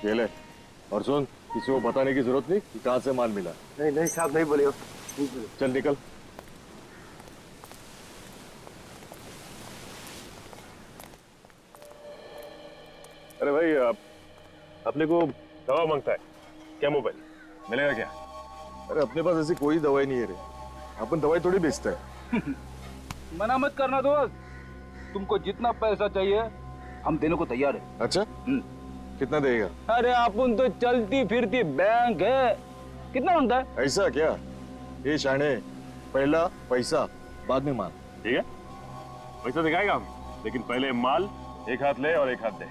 ये ले। और सुन, किसी को बताने की जरूरत नहीं कि कहाँ से माल मिला। नहीं नहीं साहब, नहीं बोलिए। चल निकल। अरे भाई, अपने को दवा मांगता है क्या? मोबाइल मिलेगा क्या? अरे अपने पास ऐसी कोई दवाई नहीं है रे, अपन दवाई थोड़ी बेचते हैं। मना मत करना दोस्त, तुमको जितना पैसा चाहिए हम देने को तैयार है। अच्छा, कितना देगा? अरे अपन तो चलती फिरती बैंक है, कितना मांगता है? ऐसा क्या? ये शाने, पहला पैसा बाद में माल। ठीक है, पैसा दिखाएगा हम, लेकिन पहले माल एक हाथ ले और एक हाथ दे।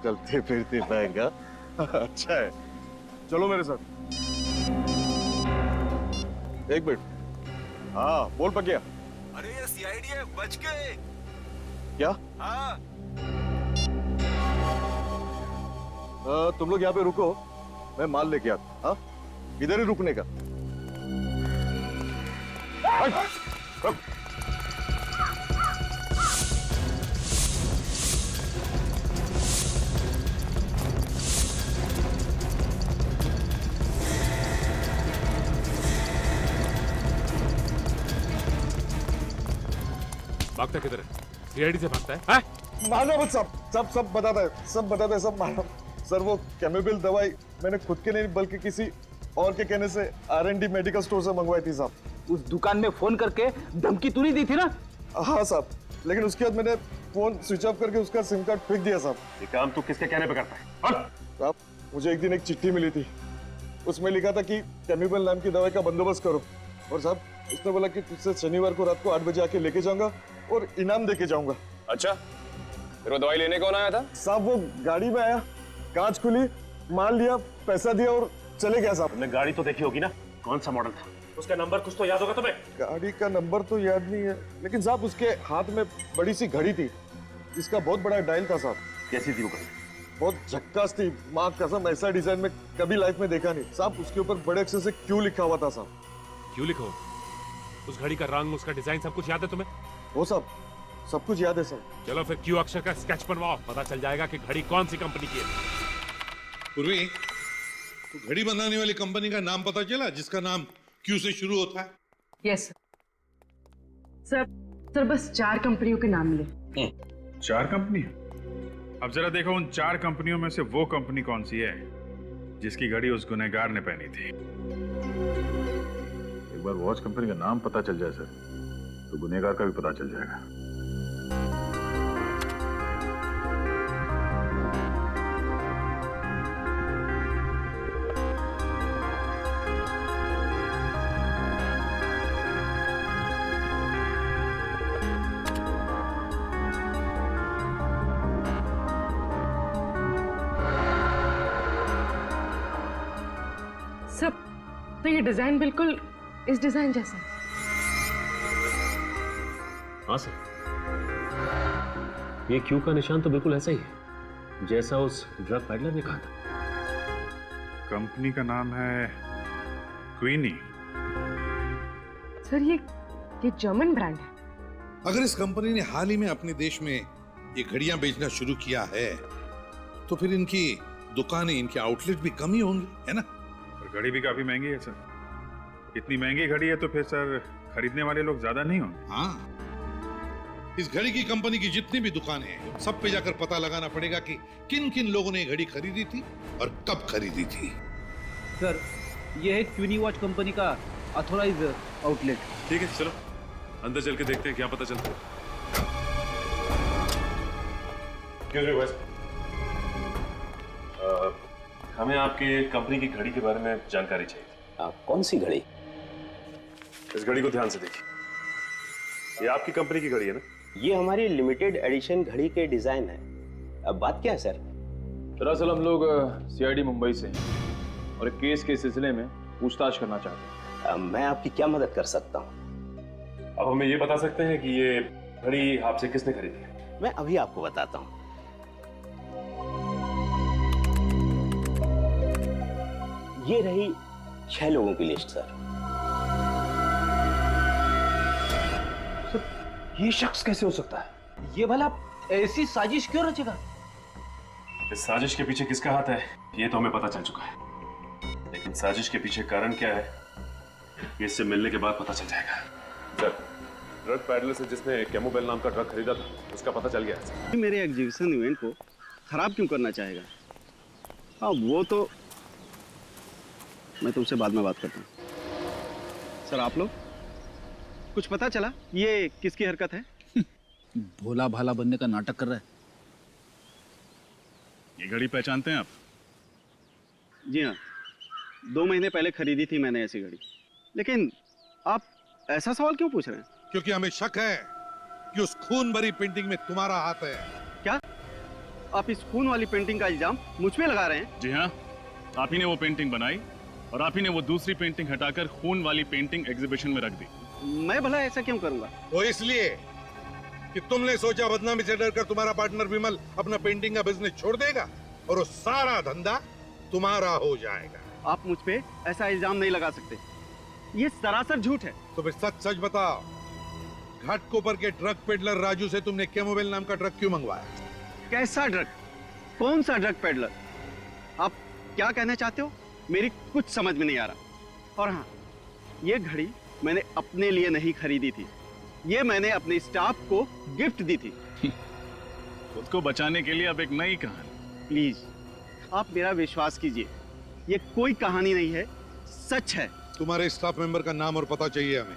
चलते फिरते बैंक। अच्छा है, चलो मेरे साथ। एक मिनट। हाँ बोल पकिया। अरे ये सीआईडी है, बच गए। क्या? हाँ। तुम लोग यहाँ पे रुको, मैं माल लेके आता। हाँ, इधर ही रुकने का। रुक। भागता किधर है? सीआईडी से भागता है? मानो मत, सब बताता है, सब बताता है, सब मानो। सर वो केमिकल दवाई मैंने खुद के नहीं बल्कि किसी और के कहने से R&D मेडिकल स्टोर से मंगवाई थी साहब। उस दुकान में फोन करके धमकी तू नहीं दी थी ना? हाँ साहब, लेकिन उसके बाद मैंने फोन स्विच ऑफ करके उसका सिम कार्ड फेंक दिया साहब। ये काम तू किसके कहने पे करता है? साहब मुझे एक दिन एक चिट्ठी मिली थी, उसमें लिखा था कि केमिकल नाम की दवाई का बंदोबस्त करो। और साहब उसने बोला कि तुझसे शनिवार को रात को 8 बजे आके लेके जाऊंगा और इनाम देके जाऊंगा। अच्छा, फिर वो दवाई लेने कौन आया था? साहब वो गाड़ी में आया, कांच खुली, माल लिया, पैसा दिया और चले गया साहब। तुमने गाड़ी तो देखी होगी ना, कौन सा मॉडल था? उसका नंबर कुछ तो याद होगा तुम्हें? गाड़ी का नंबर तो याद नहीं है, लेकिन साहब उसके हाथ में बड़ी सी घड़ी थी जिसका बहुत बड़ा डायल था साहब। कैसी थी वो घड़ी? बहुत झक्कास थी, माँ कसम ऐसा डिजाइन में कभी लाइफ में देखा नहीं साहब। उसके ऊपर बड़े अक्षर से क्यों लिखा हुआ था साहब। क्यों लिखो? उस घड़ी का रंग, उसका डिजाइन सब कुछ याद है तुम्हें? वो साहब सब कुछ याद है सर। चलो फिर क्यू अक्षर का स्केच बनवाओ, पता चल जाएगा कि घड़ी कौन सी कंपनी की है। पूर्वी, तो घड़ी बनाने वाली कंपनी का नाम पता चला जिसका नाम क्यू से शुरू होता है? यस सर बस 4 कंपनियों के नाम मिले। 4 कंपनी? अब जरा देखो उन 4 कंपनियों में से वो कंपनी कौन सी है जिसकी घड़ी उस गुनहगार ने पहनी थी। एक बार वॉच कंपनी का नाम पता चल जाए सर, तो गुनहगार का भी पता चल जाएगा। सब तो ये डिजाइन बिल्कुल इस डिजाइन जैसा है। हाँ सर, ये क्यू का निशान तो बिल्कुल ऐसा ही है जैसा उस ड्रग पैडलर ने कहा था। कंपनी का नाम है क्वीनी। सर ये जर्मन ब्रांड है। अगर इस कंपनी ने हाल ही में अपने देश में ये घड़ियां बेचना शुरू किया है तो फिर इनकी दुकानें, इनके आउटलेट भी कम ही होंगे, है ना? और घड़ी भी काफी महंगी है सर। इतनी महंगी घड़ी है तो फिर सर खरीदने वाले लोग ज्यादा नहीं होंगे। हाँ, इस घड़ी की कंपनी की जितनी भी दुकानें हैं सब पे जाकर पता लगाना पड़ेगा कि किन किन लोगों ने ये घड़ी खरीदी थी और कब खरीदी थी। सर ये है क्यूनी वॉच कंपनी का ऑथोराइज आउटलेट। ठीक है, चलो अंदर चल के देखते हैं क्या पता चलता है। हमें आपके कंपनी की घड़ी के बारे में जानकारी चाहिए। कौन सी घड़ी? इस घड़ी को ध्यान से देखिए, ये आपकी कंपनी की घड़ी है ना? ये हमारी लिमिटेड एडिशन घड़ी के डिजाइन है। अब बात क्या है सर? दरअसल हम लोग सीआईडी मुंबई से हैं और एक केस के सिलसिले में पूछताछ करना चाहते हैं। मैं आपकी क्या मदद कर सकता हूँ? अब हमें ये बता सकते हैं कि ये घड़ी आपसे किसने खरीदी है? मैं अभी आपको बताता हूँ। ये रही 6 लोगों की लिस्ट सर। ये शख्स कैसे हो सकता है? ये भला ऐसी साजिश क्यों रचेगा? इस साजिश के पीछे किसका हाथ है ये तो हमें पता चल चुका है, लेकिन साजिश के पीछे कारण क्या है ये इससे मिलने के बाद पता चल जाएगा। सर, ड्रग पैडलर से जिसने कैमोबेल नाम का ड्रग खरीदा था उसका पता चल गया है सर। मेरे एग्जीबिशन इवेंट को खराब क्यों करना चाहेगा? हाँ, वो तो मैं तुमसे बाद में बात करता हूँ। सर, आप लोग कुछ पता चला ये किसकी हरकत है? भोला भाला बनने का नाटक कर रहा है। ये घड़ी पहचानते हैं आप? जी हाँ, 2 महीने पहले खरीदी थी मैंने ऐसी घड़ी। लेकिन आप ऐसा सवाल क्यों पूछ रहे हैं? क्योंकि हमें शक है कि उस खून भरी पेंटिंग में तुम्हारा हाथ है। क्या आप इस खून वाली पेंटिंग का इल्जाम मुझ पे लगा रहे हैं? जी हाँ, आप ही ने वो पेंटिंग बनाई और आप ही ने वो दूसरी पेंटिंग हटाकर खून वाली पेंटिंग एग्जीबिशन में रख दी। मैं भला ऐसा क्यों करूंगा? वो इसलिए कि तुमने सोचा बदनामी से डरकर तुम्हारा पार्टनर विमल अपना पेंटिंग का बिजनेस छोड़ देगा और वो सारा धंधा तुम्हारा हो जाएगा। आप मुझ पे ऐसा इल्जाम नहीं लगा सकते, ये सरासर झूठ है। तो फिर सच सच बताओ, घाटकोपर के ट्रक पेडलर राजू से तुमने कैमोबेल नाम का ट्रक क्यों मंगवाया? कैसा ड्रग? कौन सा ड्रग पेडलर? आप क्या कहना चाहते हो? मेरी कुछ समझ में नहीं आ रहा। और हाँ, ये घड़ी मैंने अपने लिए नहीं खरीदी थी, ये मैंने अपने स्टाफ को गिफ्ट दी थी। खुद को बचाने के लिए अब एक नई कहानी। प्लीज आप मेरा विश्वास कीजिए, ये कोई कहानी नहीं है, सच है। तुम्हारे स्टाफ मेंबर का नाम और पता चाहिए हमें।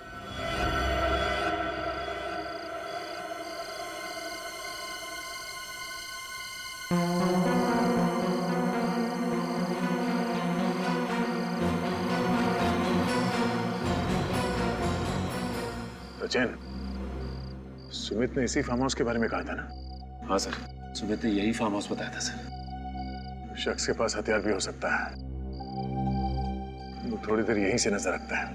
सचिन, सुमित ने इसी फार्म हाउस के बारे में कहा था ना? हाँ सर, सुमित ने यही फार्म हाउस बताया था सर। शख्स के पास हथियार भी हो सकता है, वो थोड़ी देर यहीं से नजर रखता है।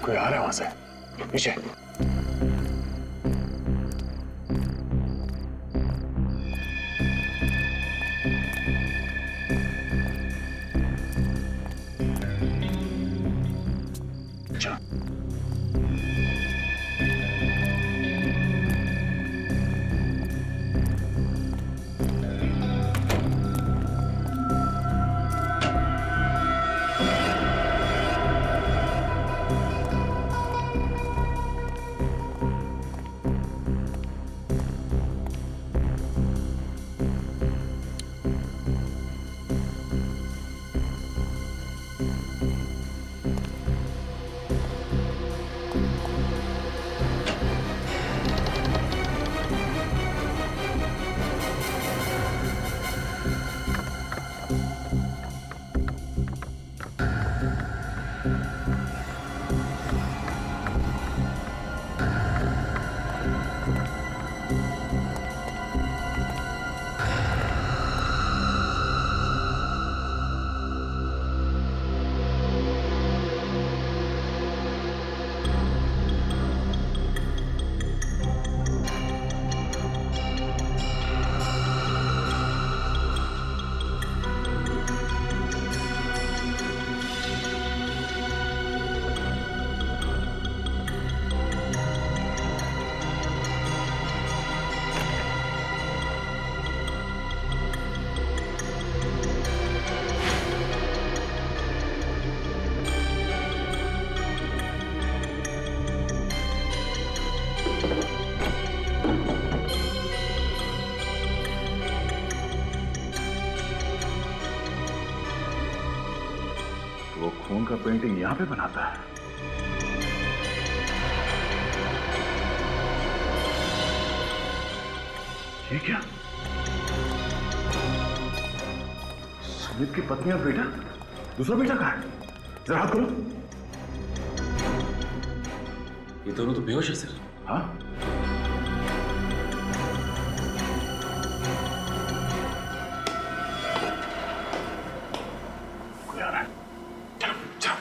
कोई आ रहा है वहां से, पीछे। अच्छा, वो खून का पेंटिंग यहां पे बनाता है। ये क्या? सुमित की पत्नी और बेटा? दूसरा बेटा कहाँ है? जरा हाथ खोलो। ये दोनों तो बेहोश है सर। हाँ? कोई आ रहा है। चलो, चलो।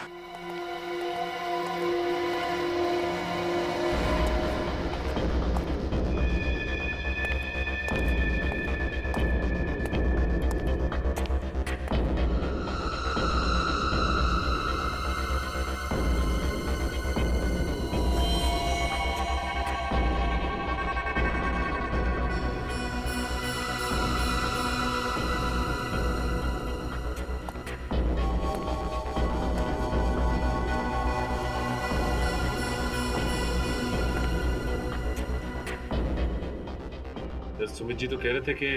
सुमित जी तो कह रहे थे कि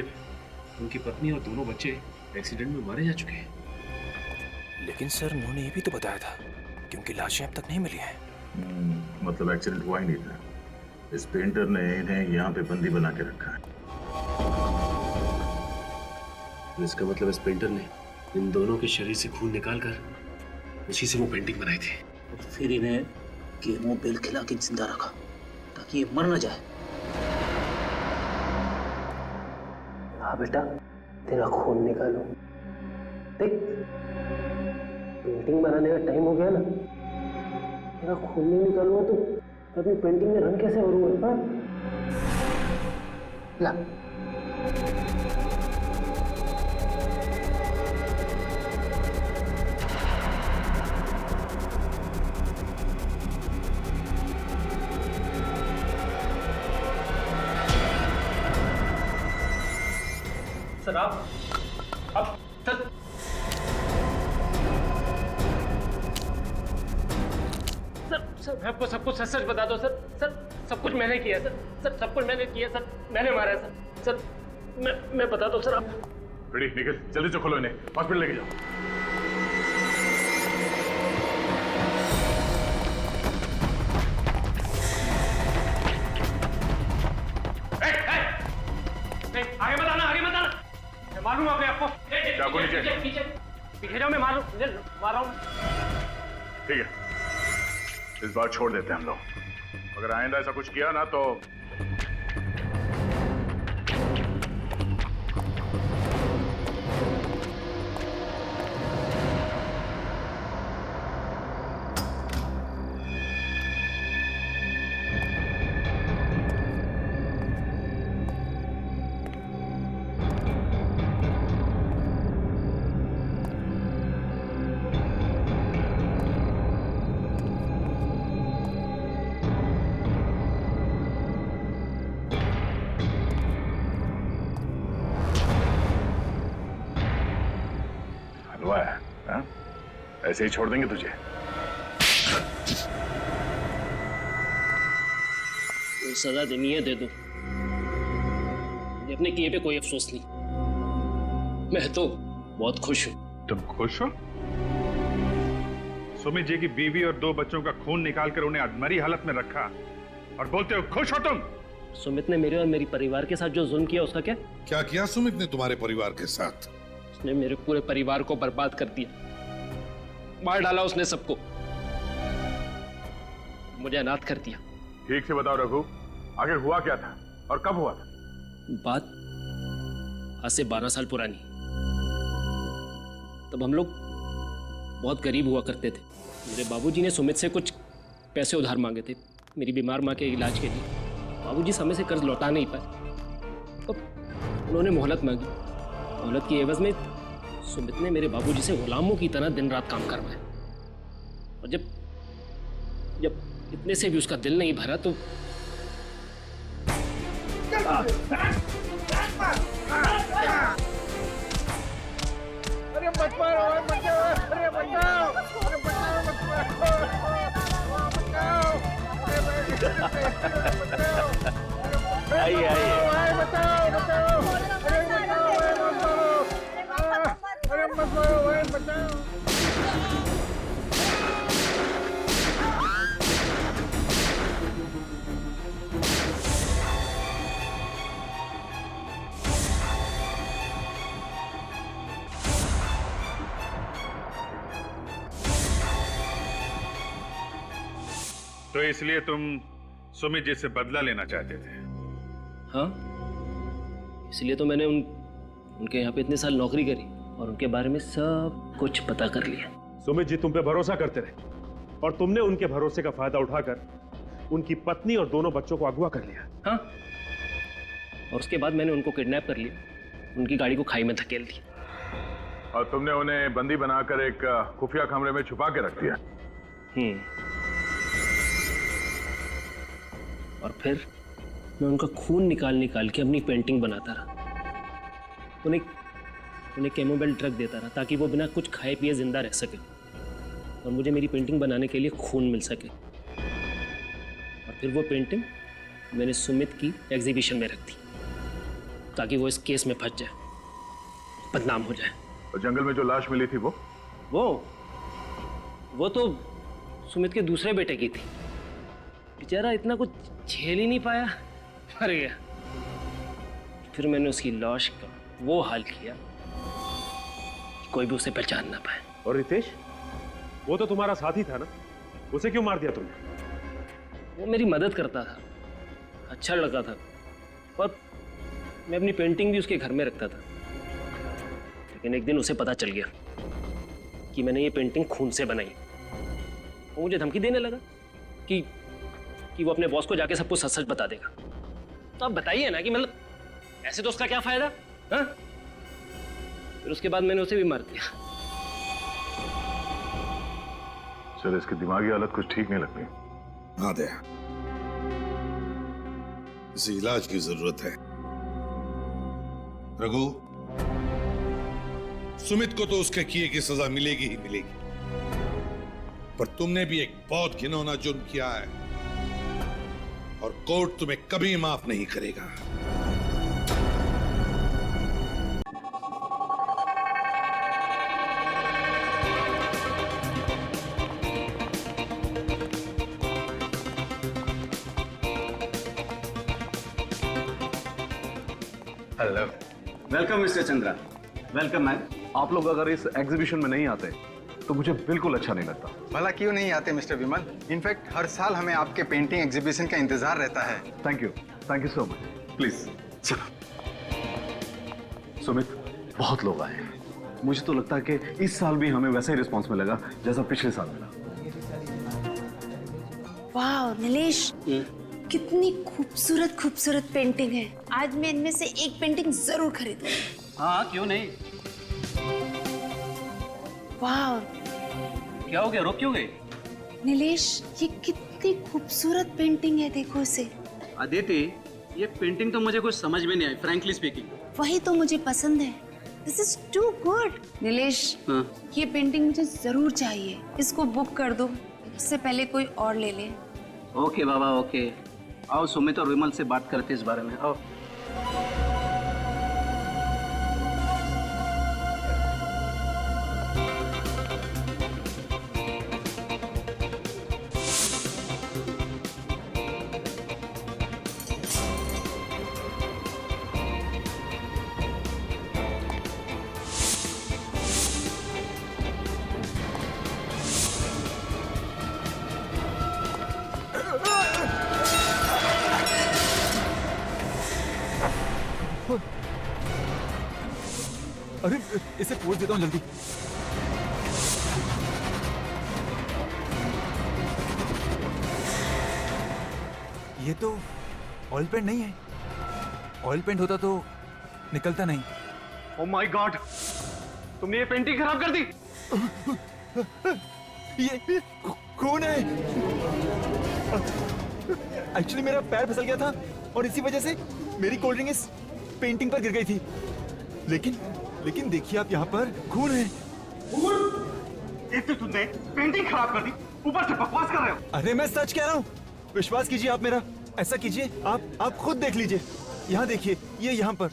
उनकी पत्नी और दोनों बच्चे एक्सीडेंट में मारे जा चुके हैं। लेकिन सर उन्होंने ये भी तो बताया था कि उनकी लाशें अब तक नहीं मिली हैं। मतलब एक्सीडेंट हुआ ही नहीं था। इस पेंटर ने इन्हें यहाँ पे बंदी बना के रखा है। तो इसका मतलब इस पेंटर ने इन दोनों के शरीर से खून निकालकर उसी से वो पेंटिंग बनाई थी। फिर इन्हें केमोबेल खिला के जिंदा रखा ताकि ये मर न जाए। हाँ बेटा, तेरा खून निकालो। देख, पेंटिंग बनाने का टाइम हो गया ना, तेरा खून नहीं निकालूंगा तो अपनी पेंटिंग में रंग कैसे भरूंगा? हाँ? ला। सर आप सर सर मैं आपको सब कुछ सच सच बता दो सर। सर सब कुछ मैंने किया सर। सर सब कुछ मैंने किया सर। मैंने मारा है सर। सर मैं बता दो सर। आप रेडी निकल, जल्दी से खोलो इन्हें, हॉस्पिटल लेके जाओ। आगे मत आना, आगे मत आना। मैं मारूंगा अपने आपको। चाकू नीचे। पीछे जाओ, मैं मार रहा हूँ। ठीक है, इस बार छोड़ देते हैं हम लोग। अगर आइंदा ऐसा कुछ किया ना तो ऐसे ही छोड़ देंगे तुझे? कोई सजा देनी है दे दो, मुझे अपने किए पे कोई अफसोस नहीं। मैं तो बहुत खुश हूँ। तुम खुश हो? सुमित जी की बीवी और 2 बच्चों का खून निकालकर उन्हें अधमरी हालत में रखा और बोलते हो खुश हो तुम? सुमित ने मेरे और मेरी परिवार के साथ जो जुल्म किया उसका क्या? क्या किया सुमित ने तुम्हारे परिवार के साथ? उसने मेरे पूरे परिवार को बर्बाद कर दिया, मार डाला उसने सबको, मुझे अनाथ कर दिया। ठीक से बताओ रघु, आखिर हुआ क्या था और कब हुआ था? बात आज से 12 साल पुरानी। तब हम लोग बहुत गरीब हुआ करते थे। मेरे बाबूजी ने सुमित से कुछ पैसे उधार मांगे थे मेरी बीमार माँ के इलाज के लिए। बाबूजी समय से कर्ज लौटा नहीं पाए, तो उन्होंने मोहलत मांगी। मोहलत की एवज में सुमित ने मेरे बाबूजी से गुलामों की तरह दिन रात काम करवाया, और जब इतने से भी उसका दिल नहीं भरा तो अरे मत मारो, अरे बचाओ, अरे बचाओ, आइए आइए। बचाओ, अरे मत मारो, बचाओ। तो इसलिए तुम सुमित जी से बदला लेना चाहते थे? हाँ, इसलिए तो मैंने उनके यहाँ पे इतने साल नौकरी करी और उनके बारे में सब कुछ पता कर लिया। सुमित जी तुम पे भरोसा करते रहे और तुमने उनके भरोसे का फायदा उठाकर उनकी पत्नी और दोनों बच्चों को अगवा कर लिया। हाँ, और उसके बाद मैंने उनको किडनैप कर लिया, उनकी गाड़ी को खाई में धकेल दिया। और तुमने उन्हें बंदी बनाकर एक खुफिया कमरे में छुपा के रख दिया। और फिर मैं उनका खून निकाल के अपनी पेंटिंग बनाता रहा। उन्हें केमोबेल ड्रग देता रहा ताकि वो बिना कुछ खाए पिए जिंदा रह सके और मुझे मेरी पेंटिंग बनाने के लिए खून मिल सके। और फिर वो पेंटिंग मैंने सुमित की एग्जीबिशन में रख दी। ताकि वो इस केस में फंस जाए, बदनाम हो जाए। और जंगल में जो लाश मिली थी वो तो सुमित के दूसरे बेटे की थी। बेचारा इतना कुछ झेल ही नहीं पाया, मर गया। फिर मैंने उसकी लाश का वो हाल किया कि कोई भी उसे पहचान ना पाए। और रितेश, वो तो तुम्हारा साथी था ना, उसे क्यों मार दिया तुमने? वो मेरी मदद करता था, अच्छा लड़का था, और मैं अपनी पेंटिंग भी उसके घर में रखता था। लेकिन एक दिन उसे पता चल गया कि मैंने ये पेंटिंग खून से बनाई। वो मुझे धमकी देने लगा कि वो अपने बॉस को जाके सब कुछ सच सच बता देगा। तो आप बताइए ना कि मतलब ऐसे तो उसका क्या फायदा? हाँ? फिर उसके बाद मैंने उसे भी मार दिया। सर, इसकी दिमागी हालत कुछ ठीक नहीं लगती। हाँ दया, इसे इलाज की जरूरत है। रघु, सुमित को तो उसके किए की सजा मिलेगी ही मिलेगी, पर तुमने भी एक बहुत घिनौना जुर्म किया है और कोर्ट तुम्हें कभी माफ नहीं करेगा। Hello, welcome mister Chandra. Welcome ma'am. आप लोग अगर इस एग्जीबिशन में नहीं आते तो मुझे बिल्कुल अच्छा नहीं लगता। भला क्यों नहीं आते मिस्टर विमल? इनफैक्ट हर साल हमें आपके पेंटिंग एग्जीबिशन का इंतजार रहता है। Thank you so much. Please चलो। सुमित, बहुत लोग आए हैं। मुझे तो लगता है कि इस साल भी हमें वैसा ही रिस्पॉन्स मिलेगा जैसा पिछले साल मिला। वाह नीलेश, कितनी खूबसूरत खूबसूरत पेंटिंग है। आज मैं इनमें से एक पेंटिंग जरूर खरीदूंगी। हाँ, क्यों नहीं। वाह, क्या हो गया, रोक क्यों गई? नीलेश, ये कितनी खूबसूरत पेंटिंग है, देखो इसे। अदिति, ये पेंटिंग तो मुझे कुछ समझ में नहीं आई, फ्रैंकली स्पीकिंग। वही तो मुझे पसंद है। This is too good. Nilesh, ये पेंटिंग मुझे जरूर चाहिए। इसको बुक कर दो, इससे पहले कोई और ले ले। ओके बाबा, ओके। आओ सुमित और विमल से बात करते इस बारे में। आओ। अरे इसे पोज देता हूँ जल्दी। ये तो ऑयल पेंट नहीं है। ऑयल पेंट होता तो निकलता नहीं। ओह माय गॉड, तुमने ये पेंटिंग खराब कर दी। ये कौन है? एक्चुअली मेरा पैर फिसल गया था और इसी वजह से मेरी कोल्ड ड्रिंक इस पेंटिंग पर गिर गई थी। लेकिन देखिए आप, यहाँ पर खून है। एक तो तुमने पेंटिंग खराब कर दी, ऊपर से बकवास कर रहे हो। अरे मैं सच कह रहा हूँ, विश्वास कीजिए आप मेरा। ऐसा कीजिए, आप खुद देख लीजिए। यहाँ देखिए, ये यहाँ पर।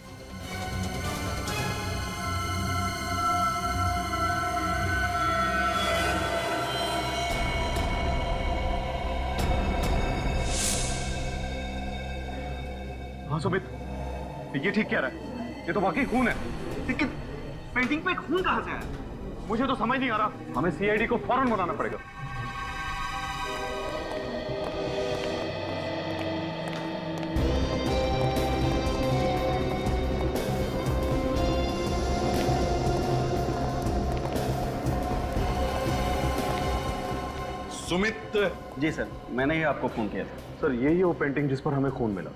हाँ सुमित, ये ठीक कह रहा है। ये तो वाकई खून है। लेकिन पेंटिंग पे खून कहाँ से आया? मुझे तो समझ नहीं आ रहा। हमें सीआईडी को फौरन बुलाना पड़ेगा। सुमित। जी सर, मैंने ही आपको फोन किया था। सर, यही है वो पेंटिंग जिस पर हमें खून मिला।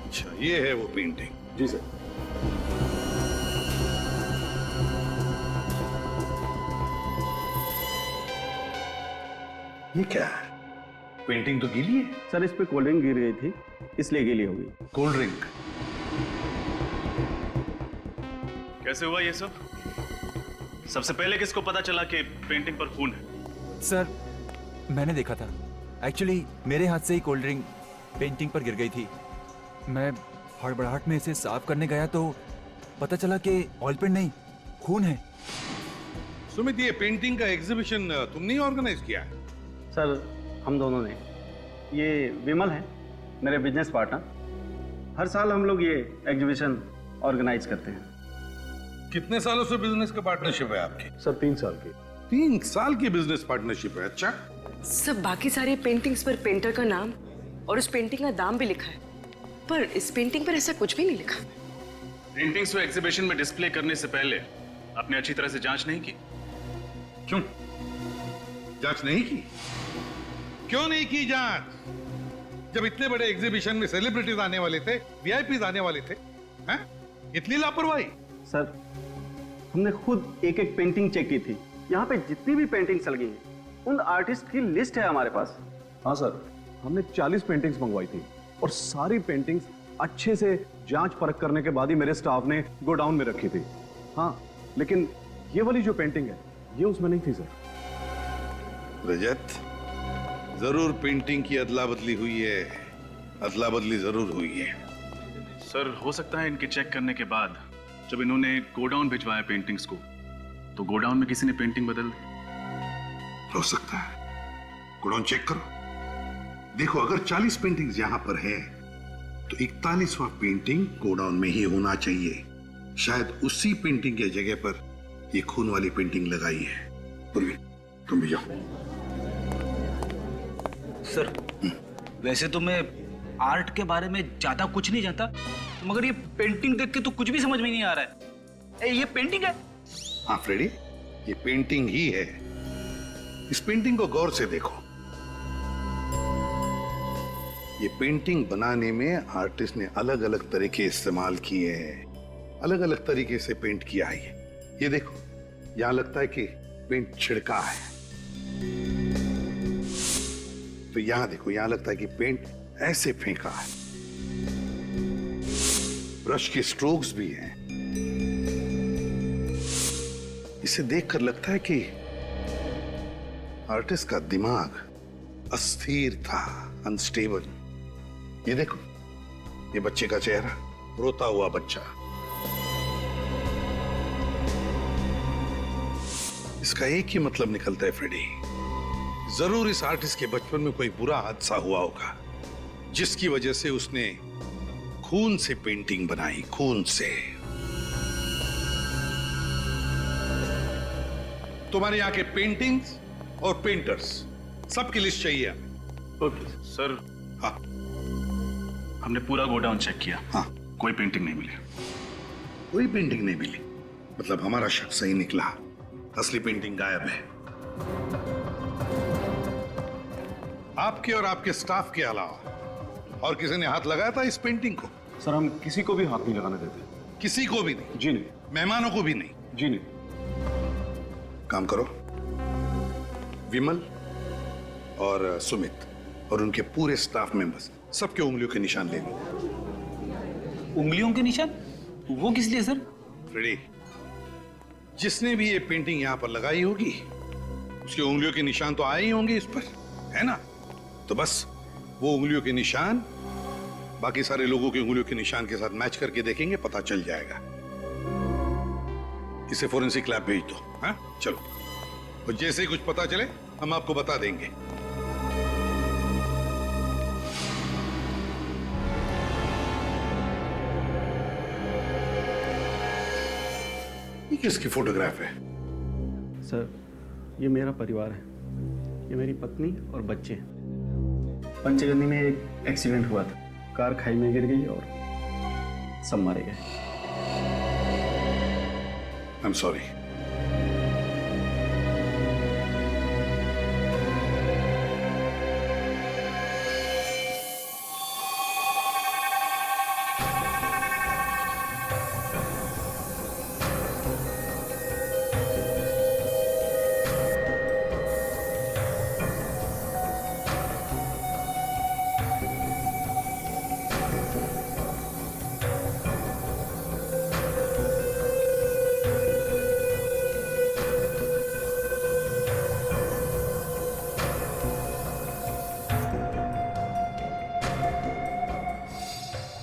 अच्छा, ये है वो पेंटिंग। जी सर। ये क्या है? पेंटिंग तो गीली है। सर, इस पे कोल्ड ड्रिंक गिर गई थी, इसलिए गीली हो गई। Cold drink? कैसे हुआ ये सब? सबसे पहले किसको पता चला कि पेंटिंग पर खून है? सर, मैंने देखा था। एक्चुअली मेरे हाथ से ही कोल्ड ड्रिंक पेंटिंग पर गिर गई थी। मैं हड़बड़ाहट में इसे साफ करने गया तो पता चला कि ऑयल पेंट नहीं, खून है। सुमित, ये पेंटिंग का एग्जीबिशन तुमने ही ऑर्गेनाइज किया है? सर हम दोनों ने। ये विमल है मेरे बिजनेस पार्टनर। हर साल हम लोग ये एग्जीबिशन ऑर्गेनाइज करते हैं। कितने सालों से बिजनेस का पार्टनरशिप है आपकी? सर 3 साल की। 3 साल की बिजनेस पार्टनरशिप है। अच्छा, सब बाकी सारे पेंटिंग्स पर पेंटर का नाम और उस पेंटिंग का दाम भी लिखा है, पर इस पेंटिंग पर ऐसा कुछ भी नहीं लिखा। पेंटिंग्स को एग्जीबिशन में डिस्प्ले करने से पहले आपने अच्छी तरह से जांच नहीं की? क्यों जांच नहीं की? क्यों नहीं की जांच? जब इतने बड़े एग्जीबिशन में सेलिब्रिटीज आने वाले थे, वीआईपीज आने वाले थे, हैं? इतनी लापरवाही? सर हमने खुद एक एक पेंटिंग चेक की थी। यहाँ पे जितनी भी पेंटिंग्स लगी हैं उन आर्टिस्ट की लिस्ट है हमारे पास। हाँ सर, हमने 40 पेंटिंग्स मंगवाई थी और सारी पेंटिंग्स अच्छे से जांच परख करने के बाद ही मेरे स्टाफ ने गोडाउन में रखी थी। हाँ, लेकिन ये वाली जो पेंटिंग है ये उसमें नहीं थी सर। रजत, जरूर पेंटिंग की अदला बदली हुई है, अदला बदली जरूर हुई है। सर हो सकता है इनके चेक करने के बाद जब इन्होंने गोडाउन भिजवाया पेंटिंग्स को, तो गोडाउन में किसी ने पेंटिंग बदल दी। हो सकता है। गोडाउन चेक करो, देखो अगर 40 पेंटिंग्स यहां पर है तो 41वां पेंटिंग गोडाउन में ही होना चाहिए। शायद उसी पेंटिंग के जगह पर ये खून वाली पेंटिंग लगाई है। पूर्वी, तुम भी जाओ। सर वैसे तो मैं आर्ट के बारे में ज्यादा कुछ नहीं जानता, मगर ये पेंटिंग देख के तो कुछ भी समझ में नहीं आ रहा है। ये पेंटिंग है? हाँ फ्रेडी, ये पेंटिंग ही है। इस पेंटिंग को गौर से देखो। ये पेंटिंग बनाने में आर्टिस्ट ने अलग अलग तरीके इस्तेमाल किए हैं, अलग अलग तरीके से पेंट किया है। ये देखो, यहां लगता है कि पेंट छिड़का है, तो यहां देखो, यहां लगता है कि पेंट ऐसे फेंका है। ब्रश के स्ट्रोक्स भी हैं। इसे देखकर लगता है कि आर्टिस्ट का दिमाग अस्थिर था, अनस्टेबल। ये देखो, ये बच्चे का चेहरा, रोता हुआ बच्चा। इसका एक ही मतलब निकलता है फ्रेडी, जरूर इस आर्टिस्ट के बचपन में कोई बुरा हादसा हुआ होगा जिसकी वजह से उसने खून से पेंटिंग बनाई, खून से। तुम्हारे यहाँ के पेंटिंग्स और पेंटर्स सबकी लिस्ट चाहिए हमें। Okay sir. हाँ, हमने पूरा गोडाउन चेक किया। हाँ, कोई पेंटिंग नहीं मिली। कोई पेंटिंग नहीं मिली? मतलब हमारा शक सही निकला, असली पेंटिंग गायब है। आपके और आपके स्टाफ के अलावा और किसी ने हाथ लगाया था इस पेंटिंग को? सर हम किसी को भी हाथ नहीं लगाने देते। किसी को भी नहीं? जी नहीं। मेहमानों को भी नहीं? जी नहीं। काम करो, विमल और सुमित और उनके पूरे स्टाफ मेंबर्स सबके उंगलियों के निशान ले लो। उंगलियों के निशान? वो किस लिए सर? फ्रेडी, जिसने भी ये पेंटिंग यहां पर लगाई होगी उसकी उंगलियों के निशान तो आए ही होंगे इस पर, है ना? तो बस वो उंगलियों के निशान बाकी सारे लोगों के उंगलियों के निशान के साथ मैच करके देखेंगे, पता चल जाएगा। इसे फोरेंसिक लैब भेज दो। हाँ चलो, और जैसे ही कुछ पता चले हम आपको बता देंगे। ये किसकी फोटोग्राफ है? सर ये मेरा परिवार है, ये मेरी पत्नी और बच्चे हैं। पंचगनी में एक एक्सीडेंट हुआ था, कार खाई में गिर गई और सब मारे गए। I am sorry.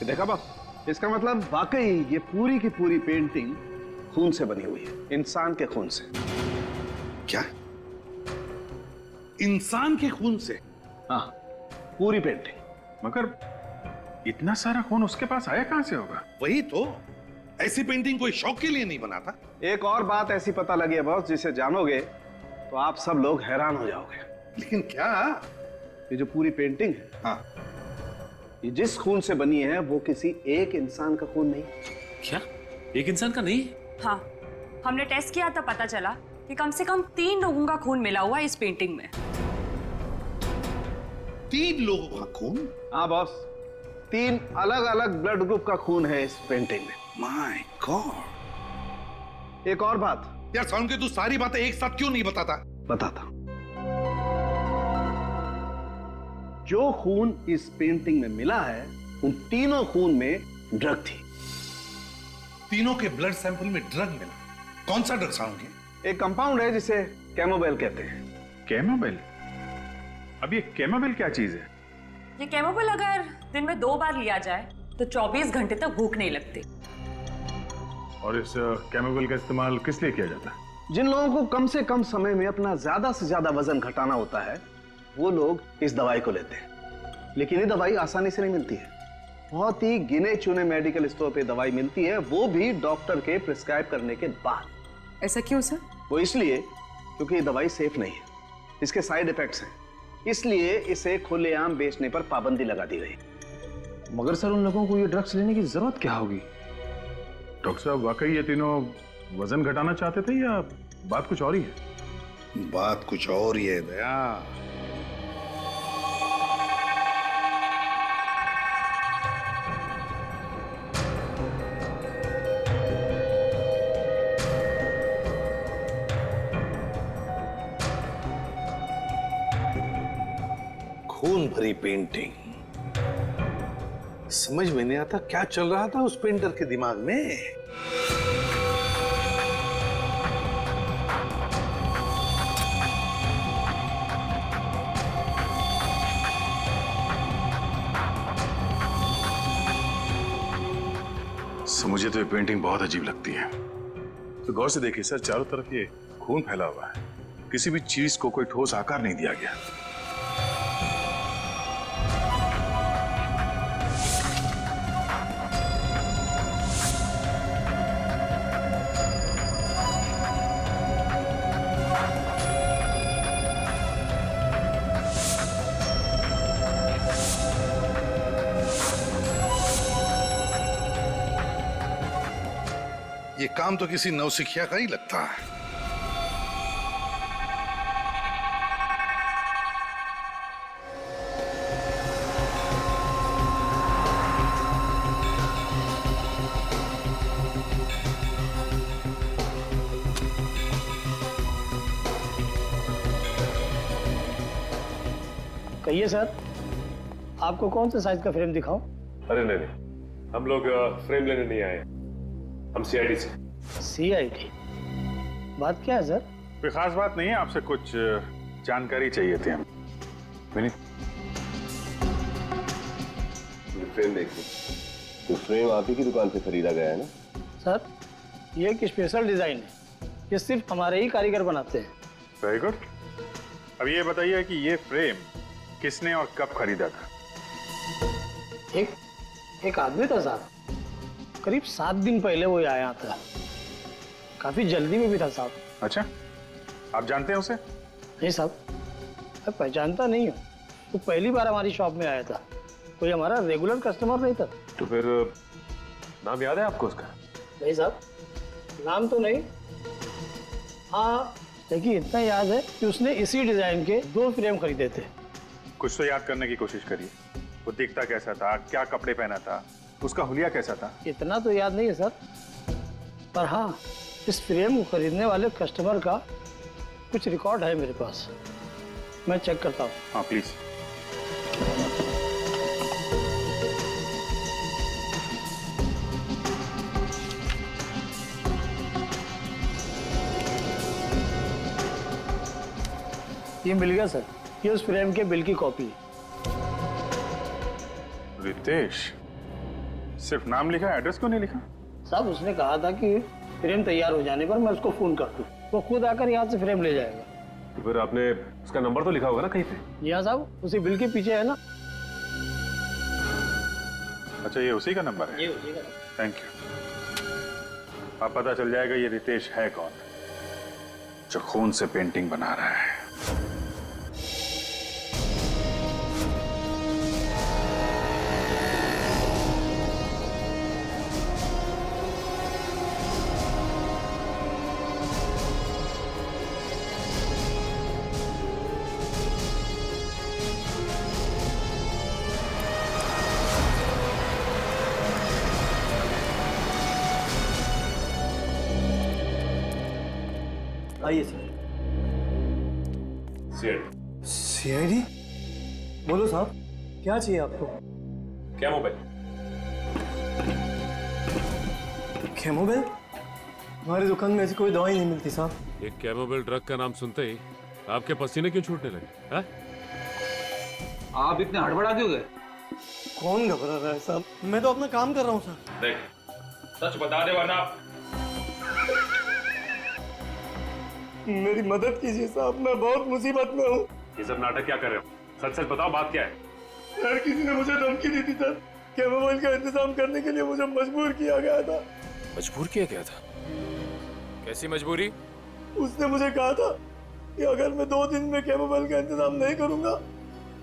देखा बाप, इसका मतलब वाकई ये पूरी की पूरी पेंटिंग खून से बनी हुई है, इंसान के खून से। क्या? इंसान के खून से? हाँ, पूरी पेंटिंग। मगर इतना सारा खून उसके पास आया कहां से होगा? वही तो, ऐसी पेंटिंग कोई शौक के लिए नहीं बनाता। एक और बात ऐसी पता लगी है बॉस, जिसे जानोगे तो आप सब लोग हैरान हो जाओगे। लेकिन क्या? ये जो पूरी पेंटिंग है, हाँ, ये जिस खून से बनी है वो किसी एक इंसान का खून नहीं। क्या? एक इंसान का नहीं? हाँ, हमने टेस्ट किया था, पता चला कि कम से कम 3 लोगों का खून मिला हुआ है इस पेंटिंग में। 3 लोगों का खून? हाँ बॉस, 3 अलग अलग ब्लड ग्रुप का खून है इस पेंटिंग में। My God. एक और बात यार साउंड के, तू सारी बातें एक साथ क्यों नहीं बताता? बताता। जो खून इस पेंटिंग में मिला है, उन तीनों खून में ड्रग थी। तीनों के ब्लड सैंपल में ड्रग मिला? कौन सा ड्रग साउंड के? एक कंपाउंड है जिसे कैमोबेल कहते हैं। कैमोबेल? अब ये कैमोबेल क्या चीज है? ये कैमोबेल अगर दिन में 2 बार लिया जाए तो 24 घंटे तक भूख नहीं लगती। और इस कैमोबेल का इस्तेमाल किस लिए किया जाता है? जिन लोगों को कम से कम समय में अपना ज्यादा से ज्यादा वजन घटाना होता है, वो लोग इस दवाई को लेते हैं। लेकिन ये दवाई आसानी से नहीं मिलती है। बहुत ही गिने चुने मेडिकल स्टोर पे दवाई मिलती है, वो भी डॉक्टर के प्रिस्क्राइब करने के बाद। ऐसा क्यों सर? वो इसलिए क्योंकि ये दवाई सेफ नहीं है, इसके साइड इफेक्ट्स हैं, इसलिए इसे खुलेआम बेचने पर पाबंदी लगा दी गई। मगर सर, उन लोगों को ये ड्रग्स लेने की जरूरत क्या होगी? डॉक्टर साहब, वाकई ये तीनों वजन घटाना चाहते थे या बात कुछ और ही है? बात कुछ और ही है दया। खून भरी पेंटिंग, समझ में नहीं आता क्या चल रहा था उस पेंटर के दिमाग में। मुझे तो ये पेंटिंग बहुत अजीब लगती है। तो गौर से देखिए सर, चारों तरफ ये खून फैला हुआ है, किसी भी चीज को कोई ठोस आकार नहीं दिया गया। ये काम तो किसी नौसिखिया का ही लगता है। कहिए सर, आपको कौन सा साइज का फ्रेम दिखाऊं? अरे नहीं, हम लोग फ्रेम लेने नहीं आए, हम सीआईडी से। सीआईडी? बात क्या है सर? कोई खास बात नहीं है, आपसे कुछ जानकारी चाहिए थी हम। फ्रेम देखिए, तो फ्रेम आप ही की दुकान से खरीदा गया है ना? सर, ये एक स्पेशल डिजाइन है, ये सिर्फ हमारे ही कारीगर बनाते हैं। Very good. अब ये बताइए कि ये फ्रेम किसने और कब खरीदा था? एक आदमी था साहब, करीब 7 दिन पहले वो आया था, काफी जल्दी में भी था साहब। अच्छा, आप जानते हैं उसे? नहीं साहब, मैं पहचानता नहीं हूँ, वो पहली बार हमारी शॉप में आया था, कोई हमारा रेगुलर कस्टमर नहीं था। तो फिर नाम याद है आपको उसका? नहीं साहब, नाम तो नहीं। हाँ, लेकिन इतना याद है कि उसने इसी डिजाइन के 2 फ्रेम खरीदे थे। कुछ तो याद करने की कोशिश करिए। वो दिखता कैसा था, क्या कपड़े पहना था, उसका हुलिया कैसा था? इतना तो याद नहीं है सर, पर हाँ, इस फ्रेम को खरीदने वाले कस्टमर का कुछ रिकॉर्ड है मेरे पास, मैं चेक करता हूँ। हाँ प्लीज। ये मिल गया सर, ये उस फ्रेम के बिल की कॉपी है। रितेश, सिर्फ नाम लिखा, एड्रेस क्यों नहीं लिखा? साहब उसने कहा था कि फ्रेम तैयार हो जाने पर मैं उसको फोन कर दूं, वो खुद आकर यहाँ से फ्रेम ले जाएगा। तो फिर आपने उसका नंबर तो लिखा होगा ना कहीं पे? जी हाँ साहब, उसी बिल के पीछे है ना। अच्छा, ये उसी का नंबर है? ये उसी का। Thank you. अब पता चल जाएगा ये रितेश है कौन, जो खून से पेंटिंग बना रहा है। आइए सर। सीआईडी? बोलो साहब, क्या चाहिए आपको? क्या मोबाइल? कैमोबेल? हमारी दुकान में ऐसी कोई दवाई नहीं मिलती साहब। ये कैमोबेल ड्रग का नाम सुनते ही आपके पसीने क्यों छूटने लगे? हाँ? आप इतने हड़बड़ा क्यों गए? कौन घबरा रहा है साहब? मैं तो अपना काम कर रहा हूँ साहब। देख, सच बता दे वरना मेरी मदद कीजिए साहब, मैं बहुत मुसीबत में हूँ। ये सब नाटक क्या कर रहे हो? सच सच बताओ, बात क्या है? यार किसी ने मुझे धमकी दी थी सर, कैमोबेल का इंतजाम करने के लिए मुझे मजबूर किया गया था। मजबूर किया गया था? कैसी मजबूरी? उसने मुझे कहा था कि अगर मैं 2 दिन में कैमोबेल का इंतजाम नहीं करूंगा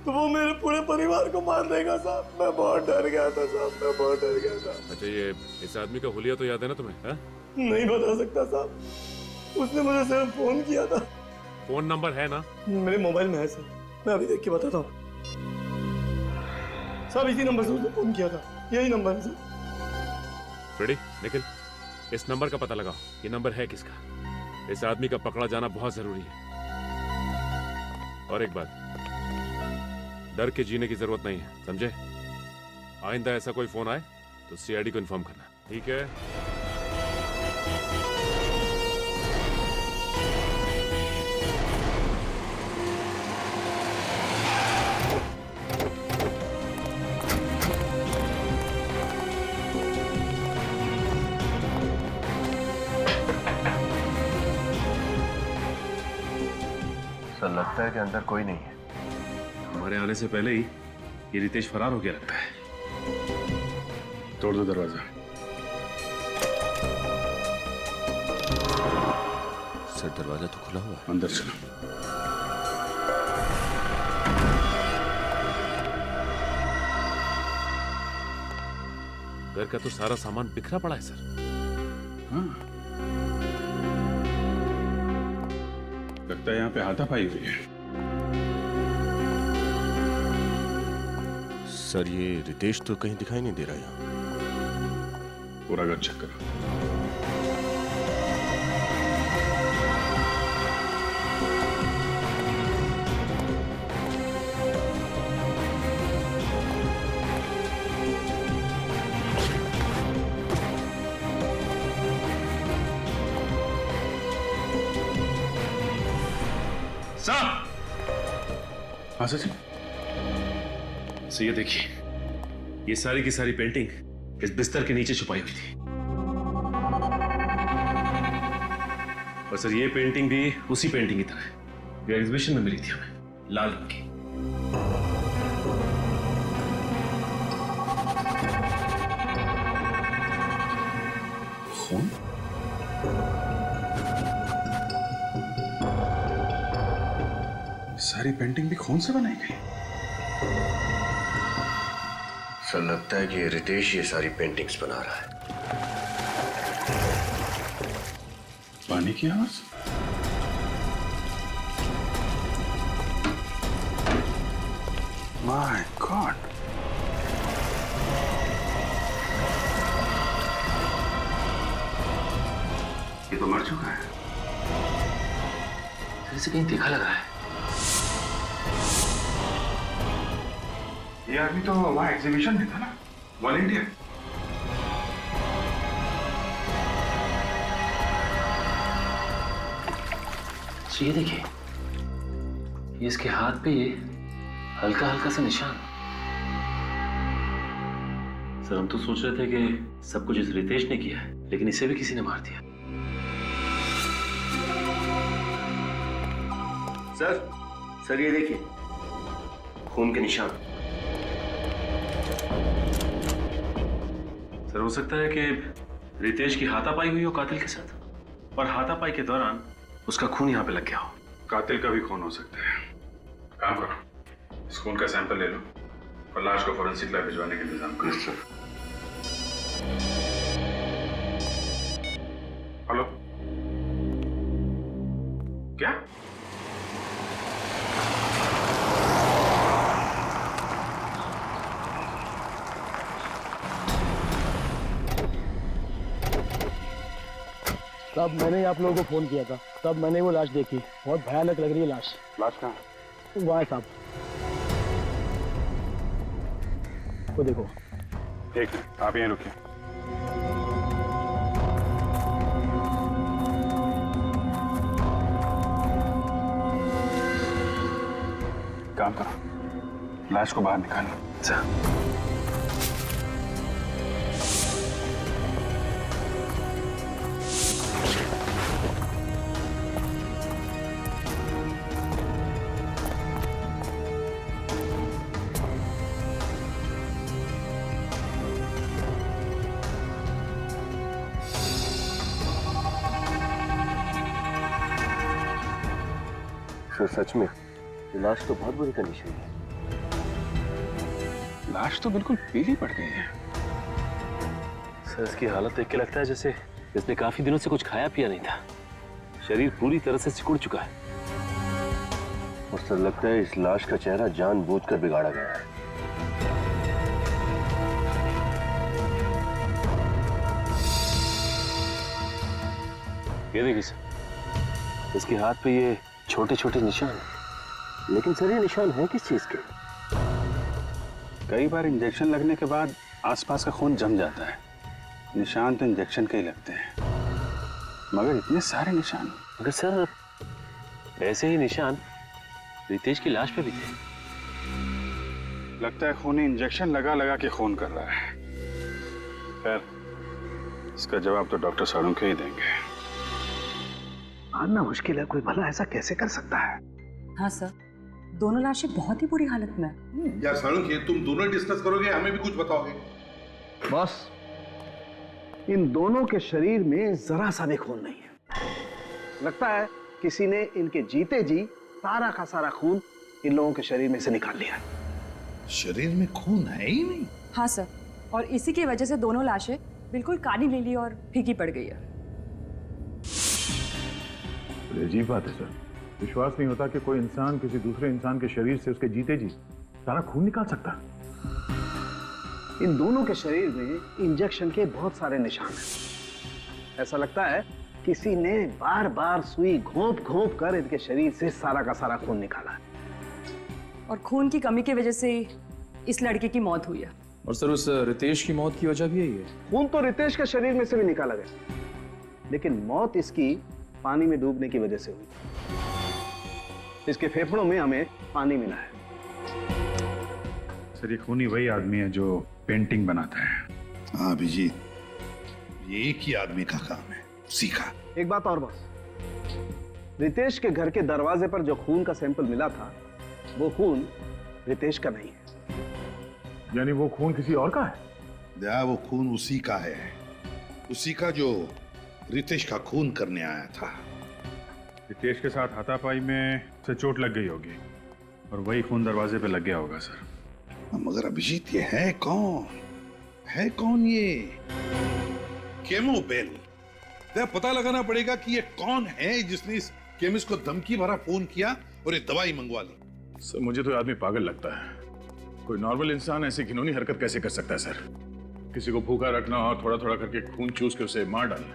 तो वो मेरे पूरे परिवार को मार देगा साहब। मैं बहुत डर गया था साहब, मैं बहुत डर गया था। अच्छा, ये इस आदमी का हुलिया तो याद है ना तुम्हें? हाँ? नहीं बता सकता साहब, उसने मुझे सिर्फ फोन किया था। फोन नंबर है ना? मेरे मोबाइल में है सर, मैं अभी देख के बताता हूँ। सब इसी नंबर से उसने फोन किया था, यही नंबर है सर। रेडी, निखिल, इस नंबर का पता लगाओ। ये नंबर है किसका? इस आदमी का पकड़ा जाना बहुत जरूरी है। और एक बात, डर के जीने की जरूरत नहीं है, समझे? आइंदा ऐसा कोई फोन आए तो सीआईडी को इन्फॉर्म करना, ठीक है? लगता है कि अंदर कोई नहीं है। हमारे आने से पहले ही ये रितेश फरार हो गया लगता है। तोड़ दो दरवाजा। सर, दरवाजा तो खुला हुआ है। अंदर चलो। घर का तो सारा सामान बिखरा पड़ा है सर। हाँ, लगता है यहाँ पे हाथापाई हुई है। सर, ये रितेश तो कहीं दिखाई नहीं दे रहा यहाँ। पूरा घर चेक करो। हाँ सर। ये देखिए, ये सारी की सारी पेंटिंग इस बिस्तर के नीचे छुपाई हुई थी। और सर, ये पेंटिंग भी उसी पेंटिंग की तरह है जो एग्जीबिशन में मिली थी हमें, लाल रंग की। खून? सारी पेंटिंग भी खून से बनाई गई। सर, लगता है कि ये रितेश ये सारी पेंटिंग्स बना रहा है। पानी की आवाज? My God! ये तो मर चुका है। इसे कहीं देखा लगा है। ये आदमी तो वहां एग्जीबिशन में था ना, वॉलंटियर। ये देखिए, ये इसके हाथ पे ये हल्का हल्का सा निशान। सर हम तो सोच रहे थे कि सब कुछ इस रितेश ने किया है, लेकिन इसे भी किसी ने मार दिया। सर ये देखिए, खून के निशान। सर हो सकता है कि रितेश की हाथापाई हुई हो कातिल के साथ, और हाथापाई के दौरान उसका खून यहाँ पे लग गया हो। कातिल का भी खून हो सकता है। काम करो, इस खून का सैंपल ले लो और लाश को फॉरेंसिक लैब भिजवाने का इंतजाम करो। हेलो, क्या? तब मैंने आप लोगों को फोन किया था, तब मैंने वो लाश देखी। बहुत भयानक लग रही है लाश। लाश कहाँ? वहाँ है साहब, वो देखो। ठीक है, आप यहीं रुकिए। काम करो, लाश को बाहर निकालो। सर सच में ये लाश तो बहुत बुरी कंडीशन में है। लाश तो बिल्कुल पीली पड़ गई है। सर इसकी हालत देख के लगता है जैसे इसने काफी दिनों से कुछ खाया पिया नहीं था। शरीर पूरी तरह से सिकुड़ चुका है। और सर लगता है इस लाश का चेहरा जानबूझकर बिगाड़ा गया है। ये देखिए सर, इसके हाथ पे ये छोटे छोटे निशान है। लेकिन सर ये निशान है किस चीज के? कई बार इंजेक्शन लगने के बाद आसपास का खून जम जाता है। निशान तो इंजेक्शन के ही लगते हैं, मगर इतने सारे निशान। मगर सर ऐसे ही निशान रितेश की लाश पे भी थे। लगता है खूनी इंजेक्शन लगा लगा के खून कर रहा है। खैर इसका जवाब तो डॉक्टर साळुंखे ही देंगे। मानना मुश्किल है, कोई भला ऐसा कैसे कर सकता है? हाँ सर, दोनों लाशें बहुत ही बुरी हालत में हैं। यार साळुंखे, तुम दोनों डिस्कस करोगे, हमें भी कुछ बताओगे? बॉस, इन दोनों के शरीर में जरा सा भी खून नहीं है। लगता है किसी ने इनके जीते जी सारा का सारा खून इन लोगों के शरीर में से निकाल लिया। शरीर में खून है ही नहीं। हाँ सर, और इसी की वजह से दोनों लाशें बिल्कुल काली नीली और फीकी पड़ गई है। अजीब बात है सर, विश्वास नहीं होता कि कोई इंसान किसी दूसरे इंसान के शरीर से उसके जीते जी सारा खून निकाल सकता है। इन दोनों के शरीर में इंजेक्शन के बहुत सारे निशान हैं। ऐसा लगता है किसी ने बार बार सुई घोंप घोंप कर इनके शरीर से सारा का सारा खून निकाला है। और खून की कमी की वजह से इस लड़के की मौत हुई है। और सर उस रितेश की मौत की वजह भी यही है। खून तो रितेश के शरीर में से भी निकाला गया, लेकिन मौत इसकी पानी में डूबने की वजह से हुई। इसके फेफड़ों में हमें पानी मिला है। सर ये खूनी वही आदमी है जो पेंटिंग बनाता है। हाँ अभिजीत, ये एक ही आदमी का काम है, सीखा। एक बात और बॉस, रितेश के घर के दरवाजे पर जो खून का सैंपल मिला था वो खून रितेश का नहीं है। यानी वो खून किसी और का है? दया, वो खून उसी का है, उसी का जो रितेश का खून करने आया था। रितेश के साथ हाथापाई में से चोट लग गई होगी और वही खून दरवाजे पे लग गया होगा सर। मगर अभिजीत ये है कौन? है कौन ये? केमोबेल। पता लगाना पड़ेगा कि ये कौन है जिसने इस केमिस्ट को धमकी भरा फोन किया और ये दवाई मंगवा ली। सर मुझे तो आदमी पागल लगता है। कोई नॉर्मल इंसान ऐसी घिनौनी हरकत कैसे कर सकता है सर? किसी को भूखा रखना और थोड़ा थोड़ा करके खून चूस के उसे मार डालना।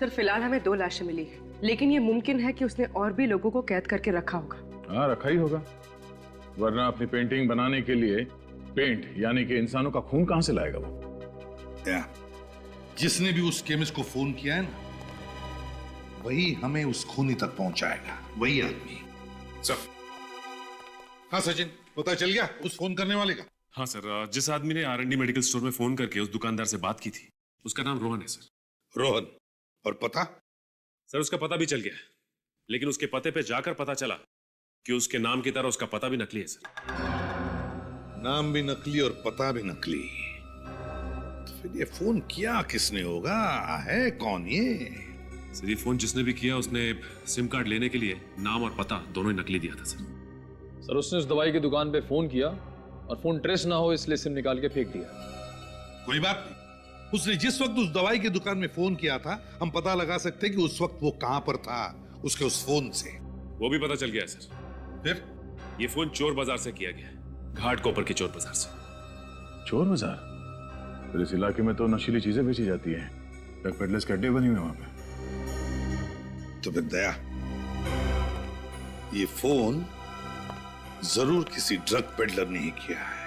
सर फिलहाल हमें 2 लाशें मिली, लेकिन ये मुमकिन है कि उसने और भी लोगों को कैद करके रखा होगा। हाँ रखा ही होगा, वरना अपनी पेंटिंग बनाने के लिए पेंट यानी कि इंसानों का खून कहां से लाएगा वो? जिसने भी उस केमिस्ट को फोन किया है ना, वही हमें उस खूनी तक पहुंचाएगा, वही आदमी। हाँ सचिन, पता चल गया उस फोन करने वाले का? हाँ सर, जिस आदमी ने R&D मेडिकल स्टोर में फोन करके उस दुकानदार से बात की थी, उसका नाम रोहन है सर। रोहन? और पता? सर उसका पता भी चल गया है, लेकिन उसके पते पे जाकर पता चला कि उसके नाम की तरह उसका पता भी नकली है सर। नाम भी नकली और पता भी नकली। तो फिर ये फोन किया किसने होगा? है कौन ये? सर ये फोन जिसने भी किया उसने सिम कार्ड लेने के लिए नाम और पता दोनों ही नकली दिया था सर। सर उसने उस दवाई की दुकान पे फोन किया और फोन ट्रेस ना हो इसलिए सिम निकाल के फेंक दिया। कोई बात नहीं, उसने जिस वक्त उस दवाई की दुकान में फोन किया था, हम पता लगा सकते हैं कि उस वक्त वो कहां पर था उसके उस फोन से। वो भी पता चल गया है सर। फिर? ये फोन चोर बाजार से किया गया है, घाट कोपर के चोर बाजार से। चोर बाजार? फिर इस इलाके में तो नशीली चीजें बेची जाती है, ड्रग पेडलर्स के अड्डे बने हुए वहां पे। तो फिर दया, ये फोन जरूर किसी ड्रग पेडलर ने ही किया है।